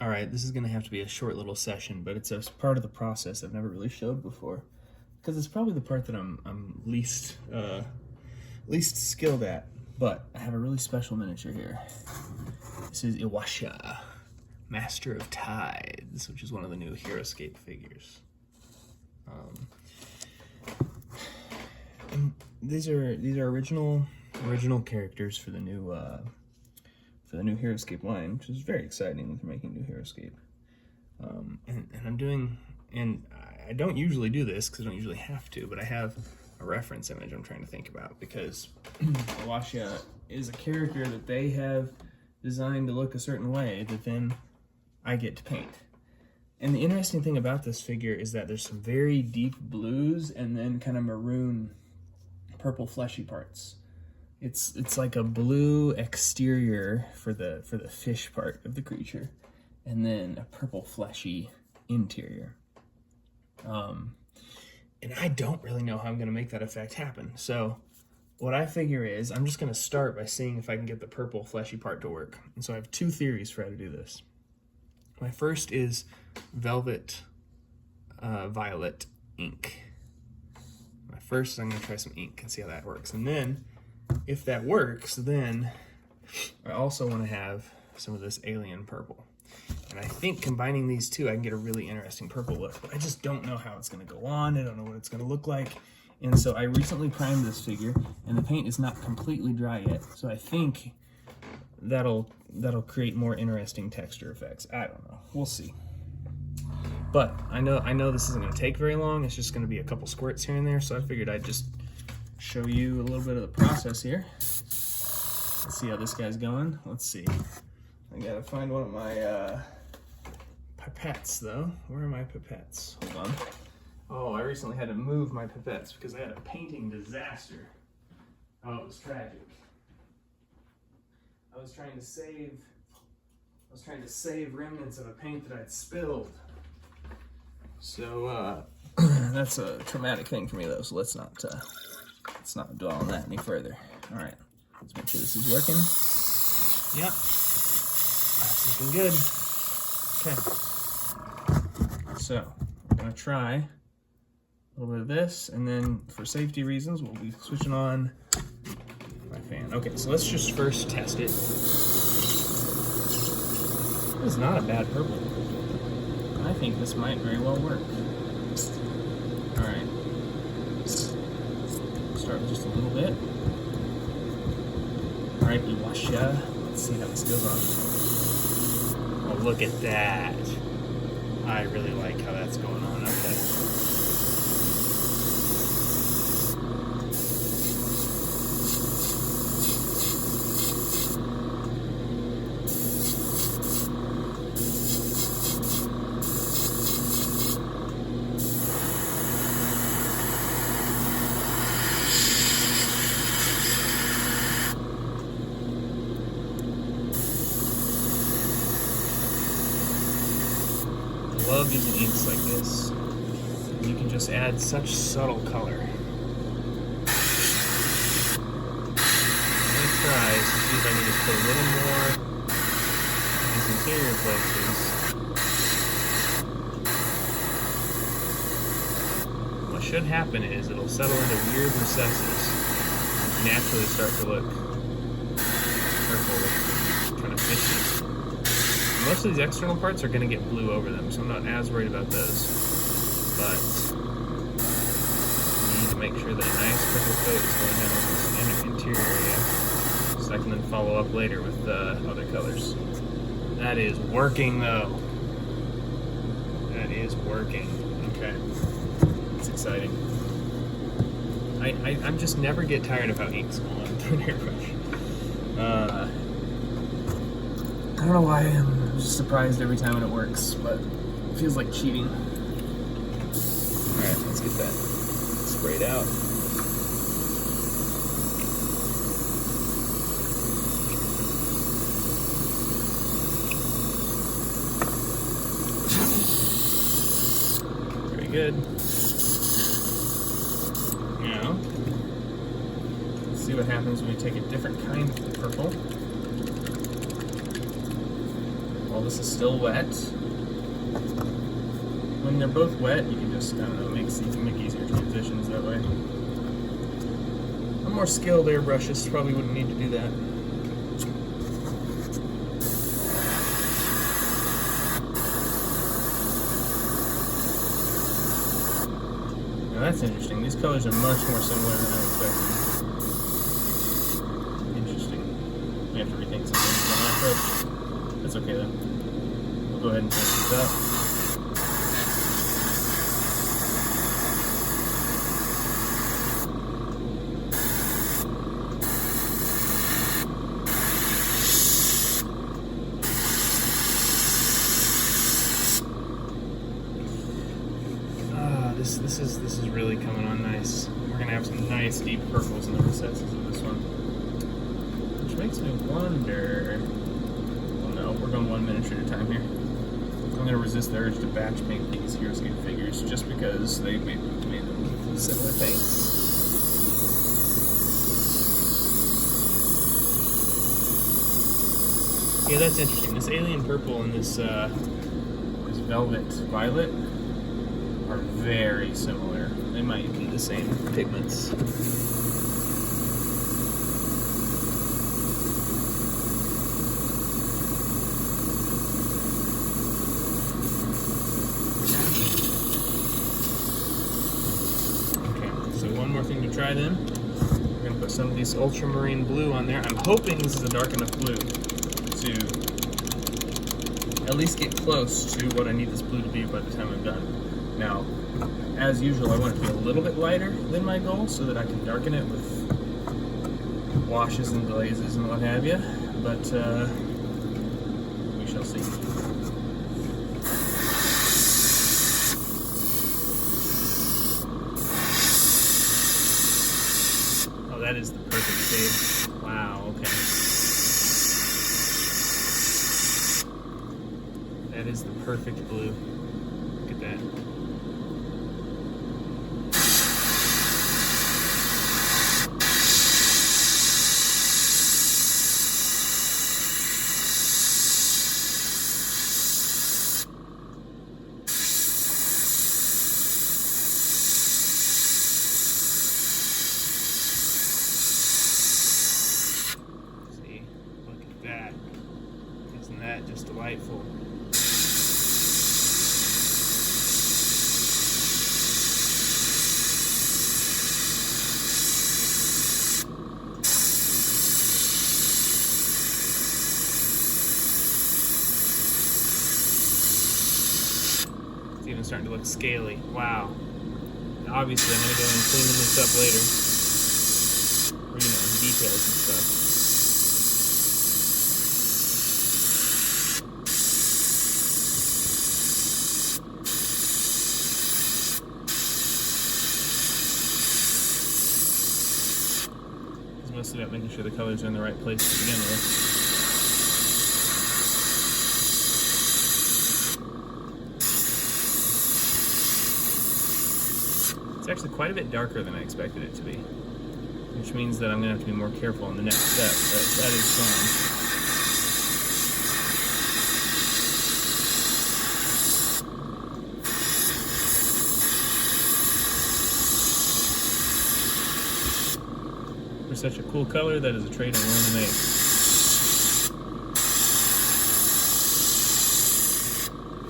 All right, this is gonna have to be a short little session, but it's a part of the process I've never really showed before, because it's probably the part that I'm least skilled at. But I have a really special miniature here. This is Iwasha, Master of Tides, which is one of the new Heroscape figures. And these are original characters for the new Heroscape line, which is very exciting with making new Heroscape. And I don't usually do this because I don't usually have to, but I have a reference image I'm trying to think about, because Iwasha is a character that they have designed to look a certain way that then I get to paint. And the interesting thing about this figure is that there's some very deep blues and then kind of maroon, purple fleshy parts. It's like a blue exterior for the fish part of the creature, and then a purple fleshy interior. And I don't really know how I'm gonna make that effect happen. So what I figure is I'm just gonna start by seeing if I can get the purple fleshy part to work. And so I have two theories for how to do this. My first is velvet violet ink. First, I'm gonna try some ink and see how that works. And then, if that works, then I also wanna have some of this alien purple. And I think combining these two, I can get a really interesting purple look, but I just don't know how it's gonna go on. I don't know what it's gonna look like. And so I recently primed this figure, and the paint is not completely dry yet. So I think that'll create more interesting texture effects. I don't know, we'll see. But I know this isn't gonna take very long. It's just gonna be a couple squirts here and there. So I figured I'd just show you a little bit of the process here. Let's see how this guy's going. Let's see. I gotta find one of my pipettes though. Where are my pipettes? Hold on. Oh, I recently had to move my pipettes because I had a painting disaster. Oh, it was tragic. I was trying to save remnants of a paint that I'd spilled. So that's a traumatic thing for me though, so let's not dwell on that any further. All right, let's make sure this is working. Yep, that's looking good. Okay, so I'm gonna try a little bit of this, and then for safety reasons, we'll be switching on my fan. Okay, so let's just first test it. It's not a bad purple. I think this might very well work. All right, start with just a little bit. All right, Iwasha. Let's see how this goes on. Oh, look at that. I really like how that's going on. Okay. I love using inks like this. You can just add such subtle color. I'm gonna try to see if I can just put a little more in these interior places. What should happen is it'll settle into weird recesses and naturally start to look purple, kind of fishy. Most of these external parts are going to get blue over them, so I'm not as worried about those. But I need to make sure that a nice purple coat is going down this interior area, so I can then follow up later with other colors. That is working, though. That is working. Okay, it's exciting. I just never get tired of how inks go on an airbrush. I don't know why I'm just surprised every time when it works, but it feels like cheating. Alright, let's get that sprayed out. Very good. Now, let's see what happens when we take a different kind of purple. while this is still wet. When they're both wet, you can just, I don't know, you can make easier transitions that way. A more skilled airbrushes probably wouldn't need to do that. Now that's interesting. These colors are much more similar than I expected. Interesting. We have to rethink some things on our approach. That's okay though. We'll go ahead and finish this up. This is really coming on nice. We're gonna have some nice deep purples in the recesses of this one, which makes me wonder. Oh no, we're going 1 miniature at a time here. I'm gonna resist the urge to batch paint these Heroscape figures just because they made them similar paints. Yeah, that's interesting. This alien purple and this velvet violet are very similar. They might be the same pigments. Okay, so one more thing to try then. We're gonna put some of these ultramarine blue on there. I'm hoping this is a dark enough blue to at least get close to what I need this blue to be by the time I'm done. Now, as usual, I want it to be a little bit lighter than my goal so that I can darken it with washes and glazes and what have you, but we shall see. Oh, that is the perfect shade. Wow, okay. That is the perfect blue. Look at that. See, look at that. Isn't that just delightful? Even starting to look scaly. Wow. Now obviously I'm going to go and clean this up later. Or, you know, details and stuff. It's mostly about making sure the colors are in the right place to begin with. It's actually quite a bit darker than I expected it to be, which means that I'm going to have to be more careful in the next step, but that is fine. For such a cool color, that is a trade I'm willing to make.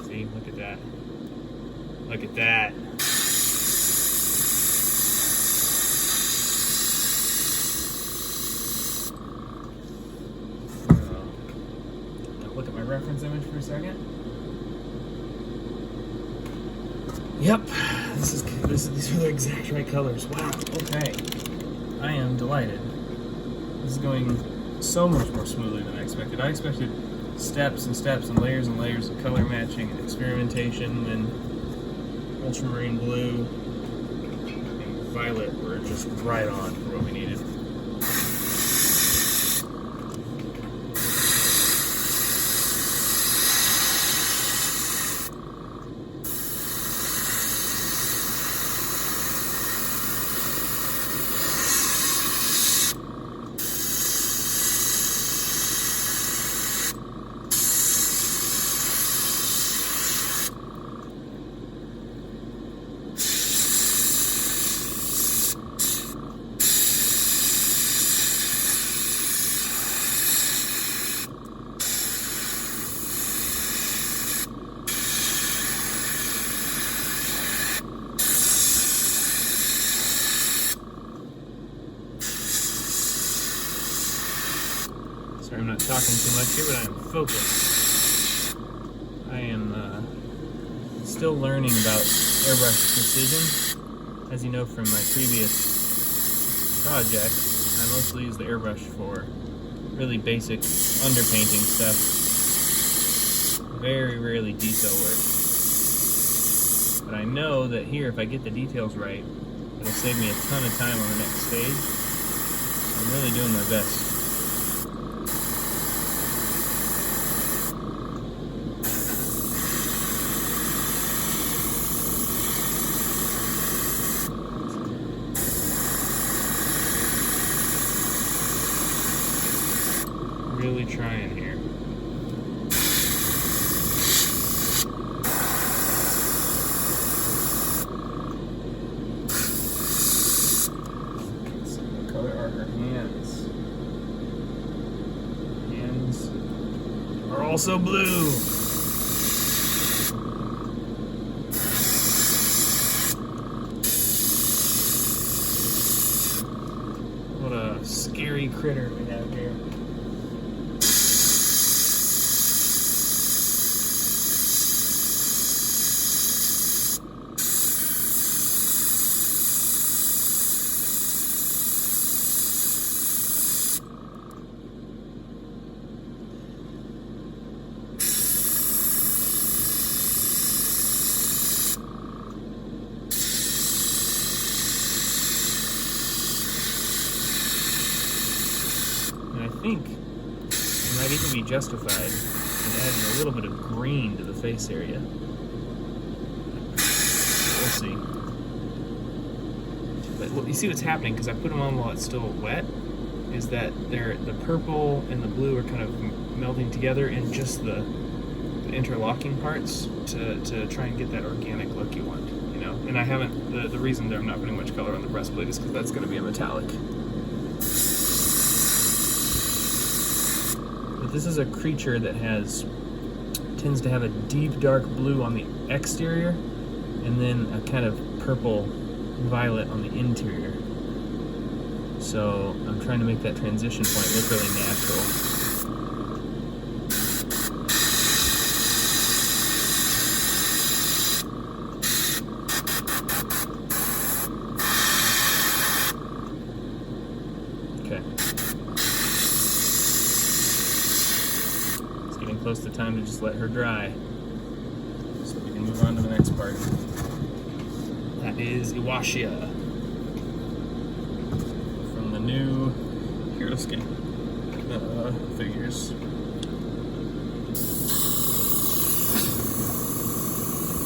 See, look at that. Look at that. Look at my reference image for a second. Yep, these are the exact right colors. Wow. Okay, I am delighted. This is going so much more smoothly than I expected. I expected steps and steps and layers of color matching and experimentation when ultramarine blue and violet were just right on for what we needed. I'm not talking too much here, but I am focused. I am still learning about airbrush precision. As you know from my previous project, I mostly use the airbrush for really basic underpainting stuff. Very rarely detail work. But I know that here, if I get the details right, it'll save me a ton of time on the next stage. I'm really doing my best. Really trying here. So what color are her hands? Hands are also blue. What a scary critter we have here. And I think it might even be justified in adding a little bit of green to the face area. We'll see. But you see what's happening, because I put them on while it's still wet, is that the purple and the blue are kind of melding together in just the interlocking parts to try and get that organic look you want, you know? And I haven't, the reason that I'm not putting much color on the breastplate is because that's going to be a metallic. But this is a creature that tends to have a deep dark blue on the exterior and then a kind of purple violet on the interior. So I'm trying to make that transition point look really natural. Okay. It's getting close to time to just let her dry, so we can move on to the next part. That is Iwashia from the new Heroscape figures.